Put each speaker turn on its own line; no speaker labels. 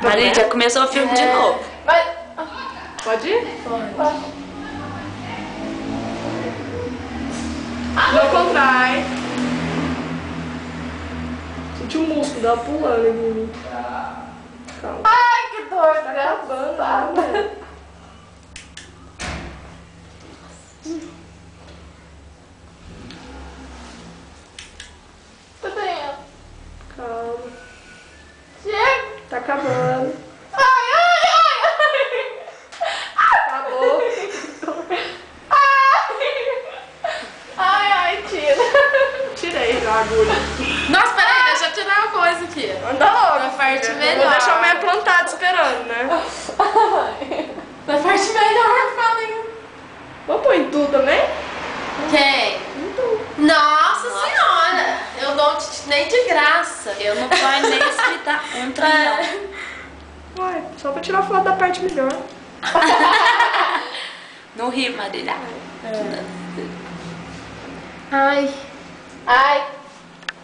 Maria, já começou o filme de novo.
Vai.
Pode ir?
Vai.
Não contrai. Senti o músculo dela pulando em mim. Calma.
Ai, que dor,
Tá acabando, né?
Tá doendo.
Calma.
Chega.
Tá acabando.
Ai, ai, ai,
Acabou.
ai, ai, tira.
Tirei a agulha.
Nossa, peraí, deixa eu tirar uma coisa aqui.
Anda logo.
Na parte
filha.
melhor.
Vou deixar o meia plantado esperando, né?
Na parte melhor, falei.
Vamos pôr em tu também?
Quem?
Em tu.
Nossa senhora! Eu dou nem de graça. Eu não ponho nem escrita um trilhão.
Ué, só pra tirar foto da parte melhor.
No Rio, Marília.
É.
Ai.
Ai.